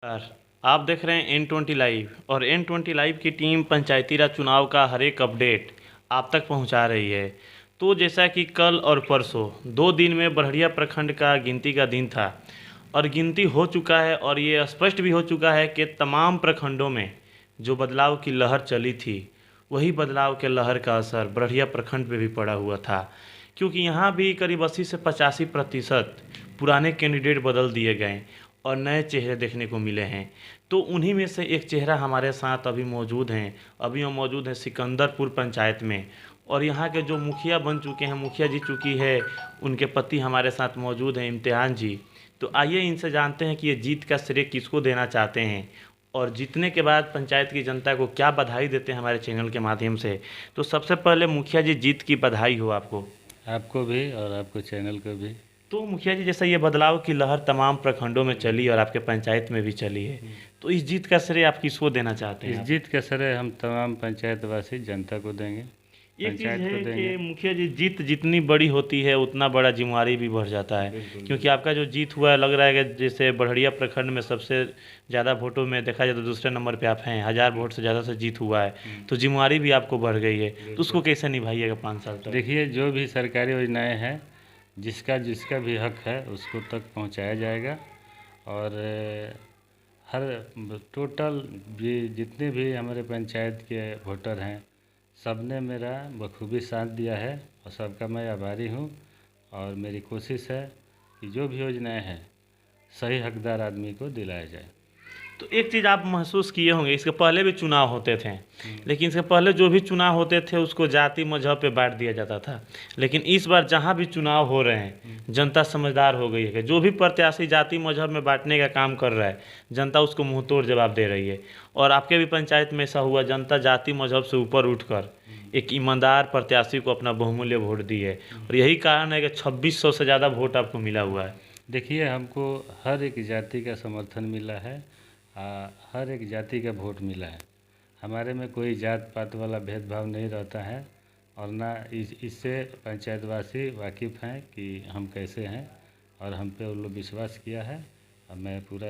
नमस्कार। आप देख रहे हैं N20 लाइव और N20 लाइव की टीम पंचायती राज चुनाव का हर एक अपडेट आप तक पहुंचा रही है। तो जैसा कि कल और परसों 2 दिन में बड़हरिया प्रखंड का गिनती का दिन था और गिनती हो चुका है और ये स्पष्ट भी हो चुका है कि तमाम प्रखंडों में जो बदलाव की लहर चली थी वही बदलाव के लहर का असर बड़हरिया प्रखंड पे भी पड़ा हुआ था, क्योंकि यहाँ भी करीब 80 से 85% पुराने कैंडिडेट बदल दिए गए और नए चेहरे देखने को मिले हैं। तो उन्हीं में से एक चेहरा हमारे साथ अभी मौजूद हैं। अभी हम मौजूद हैं सिकंदरपुर पंचायत में और यहाँ के जो मुखिया बन चुके हैं, मुखिया जी चुकी है, उनके पति हमारे साथ मौजूद हैं इम्तिहान जी। तो आइए इनसे जानते हैं कि ये जीत का श्रेय किसको देना चाहते हैं और जीतने के बाद पंचायत की जनता को क्या बधाई देते हैं हमारे चैनल के माध्यम से। तो सबसे पहले मुखिया जी, जीत की बधाई हो आपको। आपको भी और आपको चैनल को भी। तो मुखिया जी, जैसा ये बदलाव की लहर तमाम प्रखंडों में चली और आपके पंचायत में भी चली है, तो इस जीत का श्रेय आप किसको देना चाहते इस हैं? जीत का श्रेय हम तमाम पंचायतवासी जनता को देंगे, एक चीज़ पंचायत है को देंगे। कि मुखिया जी, जीत जितनी बड़ी होती है उतना बड़ा जिम्मेवारी भी बढ़ जाता है, क्योंकि आपका जो जीत हुआ है लग रहा है कि जैसे बड़हरिया प्रखंड में सबसे ज़्यादा वोटों में देखा जाए तो दूसरे नंबर पे आप हैं, 1000 वोट से ज़्यादा से जीत हुआ है। तो जिम्मेवारी भी आपको बढ़ गई है, तो उसको कैसे निभाइएगा 5 साल तक? देखिए, जो भी सरकारी योजनाएं हैं, जिसका जिसका भी हक है उसको तक पहुंचाया जाएगा और हर टोटल भी जितने भी हमारे पंचायत के वोटर हैं, सबने मेरा बखूबी साथ दिया है और सबका मैं आभारी हूँ। और मेरी कोशिश है कि जो भी योजनाएं हैं सही हकदार आदमी को दिलाया जाए। तो एक चीज़ आप महसूस किए होंगे, इसके पहले भी चुनाव होते थे, लेकिन इसके पहले जो भी चुनाव होते थे उसको जाति मजहब पे बांट दिया जाता था। लेकिन इस बार जहाँ भी चुनाव हो रहे हैं, जनता समझदार हो गई है कि जो भी प्रत्याशी जाति मजहब में बांटने का काम कर रहा है, जनता उसको मुंहतोड़ जवाब दे रही है। और आपके भी पंचायत में ऐसा हुआ, जनता जाति मजहब से ऊपर उठकर एक ईमानदार प्रत्याशी को अपना बहुमूल्य वोट दी है और यही कारण है कि 2600 से ज़्यादा वोट आपको मिला हुआ है। देखिए, हमको हर एक जाति का समर्थन मिला है, हर एक जाति का वोट मिला है। हमारे में कोई जात पात वाला भेदभाव नहीं रहता है और ना इससे पंचायतवासी वाकिफ़ हैं कि हम कैसे हैं और हम पे वो लोग विश्वास किया है और मैं पूरा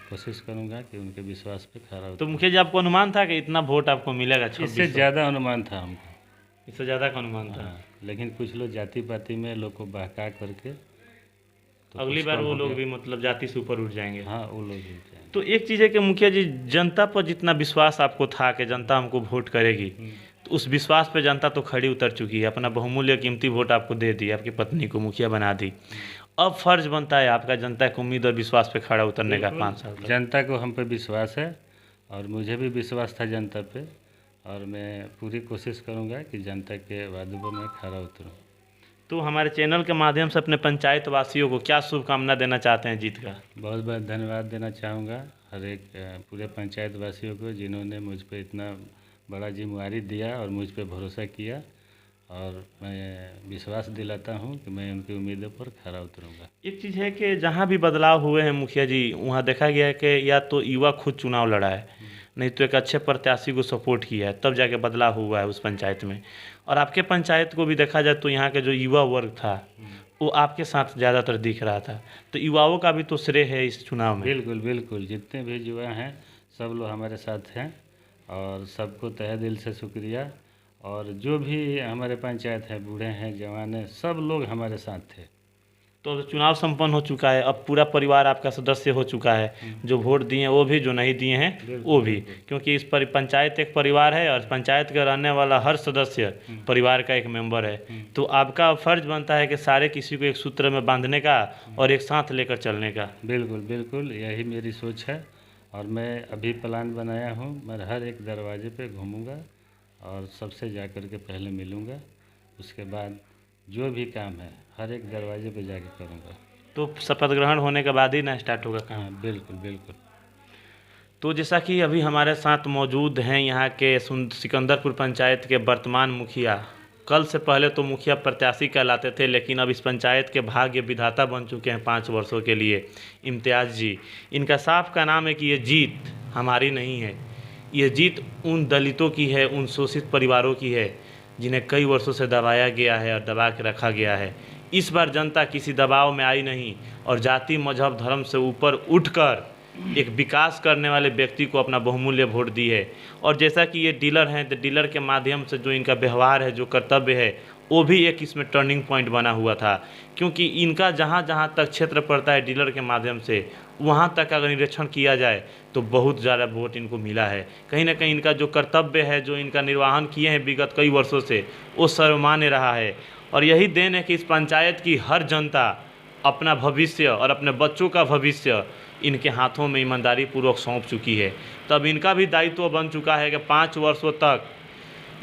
कोशिश करूंगा कि उनके विश्वास पे खरा तो उतरूं। मुखिया जी, आपको अनुमान था कि इतना वोट आपको मिलेगा? इससे 2600? ज़्यादा अनुमान था हमको। इससे ज़्यादा का अनुमान था। हाँ, लेकिन कुछ लोग जाति पाति में लोग को बहका करके तो अगली कुछ बार कम वो हो लोग गया। भी मतलब जाति से ऊपर उठ जाएंगे। हाँ, वो लोग जीत जाएंगे। तो एक चीज़ है कि मुखिया जी, जनता पर जितना विश्वास आपको था कि जनता हमको वोट करेगी, तो उस विश्वास पे जनता तो खड़ी उतर चुकी है, अपना बहुमूल्य कीमती वोट आपको दे दी, आपकी पत्नी को मुखिया बना दी। अब फर्ज बनता है आपका जनता की उम्मीद और विश्वास पे खड़ा उतरने का 5 साल तक। जनता को हम पे विश्वास है और मुझे भी विश्वास था जनता पे और मैं पूरी कोशिश करूंगा कि जनता के वादों पर मैं खरा उतरूं। तो हमारे चैनल के माध्यम से अपने पंचायत वासियों को क्या शुभकामना देना चाहते हैं जीत का? बहुत बहुत धन्यवाद देना चाहूँगा हर एक पूरे पंचायत वासियों को, जिन्होंने मुझ पे इतना बड़ा जिम्मेवारी दिया और मुझ पे भरोसा किया और मैं विश्वास दिलाता हूँ कि मैं उनकी उम्मीदों पर खरा उतरूँगा। एक चीज़ है कि जहाँ भी बदलाव हुए हैं मुखिया जी, वहाँ देखा गया है कि या तो युवा खुद चुनाव लड़ा है, नहीं तो एक अच्छे प्रत्याशी को सपोर्ट किया है, तब जाके बदलाव हुआ है उस पंचायत में। और आपके पंचायत को भी देखा जाए तो यहाँ के जो युवा वर्ग था वो आपके साथ ज़्यादातर दिख रहा था, तो युवाओं का भी तो श्रेय है इस चुनाव में। बिल्कुल बिल्कुल, जितने भी युवा हैं सब लोग हमारे साथ हैं और सबको तहे दिल से शुक्रिया। और जो भी हमारे पंचायत है, बूढ़े हैं जवान हैं, सब लोग हमारे साथ थे। तो चुनाव संपन्न हो चुका है, अब पूरा परिवार आपका सदस्य हो चुका है, जो वोट दिए हैं वो भी, जो नहीं दिए हैं वो भी, क्योंकि इस पंचायत एक परिवार है और पंचायत का रहने वाला हर सदस्य परिवार का एक मेंबर है। तो आपका फर्ज बनता है कि सारे किसी को एक सूत्र में बांधने का और एक साथ लेकर चलने का। बिल्कुल बिल्कुल, यही मेरी सोच है और मैं अभी प्लान बनाया हूँ, मैं हर एक दरवाजे पे घूमूंगा और सबसे जा कर के पहले मिलूंगा, उसके बाद जो भी काम है हर एक दरवाजे पे जाके करूँगा। तो शपथ ग्रहण होने के बाद ही ना स्टार्ट होगा काम? हाँ, बिल्कुल बिल्कुल। तो जैसा कि अभी हमारे साथ मौजूद हैं यहाँ के सिकंदरपुर पंचायत के वर्तमान मुखिया, कल से पहले तो मुखिया प्रत्याशी कहलाते थे, लेकिन अब इस पंचायत के भाग्य विधाता बन चुके हैं 5 वर्षों के लिए, इम्तियाज़ जी। इनका साफ का नाम है कि ये जीत हमारी नहीं है, ये जीत उन दलितों की है, उन शोषित परिवारों की है जिन्हें कई वर्षों से दबाया गया है और दबा के रखा गया है। इस बार जनता किसी दबाव में आई नहीं और जाति मजहब धर्म से ऊपर उठकर एक विकास करने वाले व्यक्ति को अपना बहुमूल्य वोट दी है। और जैसा कि ये डीलर हैं, तो डीलर के माध्यम से जो इनका व्यवहार है, जो कर्तव्य है, वो भी एक इसमें टर्निंग पॉइंट बना हुआ था। क्योंकि इनका जहाँ जहाँ तक क्षेत्र पड़ता है डीलर के माध्यम से, वहाँ तक अगर निरीक्षण किया जाए तो बहुत ज़्यादा वोट इनको मिला है। कहीं ना कहीं इनका जो कर्तव्य है, जो इनका निर्वहन किए हैं विगत कई वर्षों से, वो सर्वमान्य रहा है। और यही देन है कि इस पंचायत की हर जनता अपना भविष्य और अपने बच्चों का भविष्य इनके हाथों में ईमानदारी पूर्वक सौंप चुकी है। तब इनका भी दायित्व बन चुका है कि 5 वर्षों तक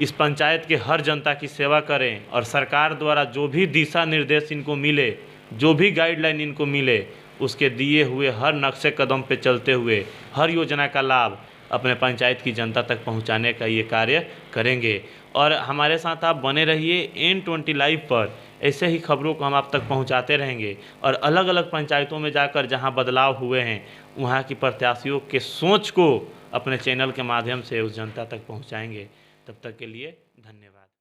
इस पंचायत के हर जनता की सेवा करें और सरकार द्वारा जो भी दिशा निर्देश इनको मिले, जो भी गाइडलाइन इनको मिले, उसके दिए हुए हर नक्शे कदम पे चलते हुए हर योजना का लाभ अपने पंचायत की जनता तक पहुंचाने का ये कार्य करेंगे। और हमारे साथ आप बने रहिए N20 लाइव पर। ऐसे ही खबरों को हम आप तक पहुंचाते रहेंगे और अलग अलग पंचायतों में जाकर जहां बदलाव हुए हैं, वहां की प्रत्याशियों के सोच को अपने चैनल के माध्यम से उस जनता तक पहुंचाएंगे। तब तक के लिए धन्यवाद।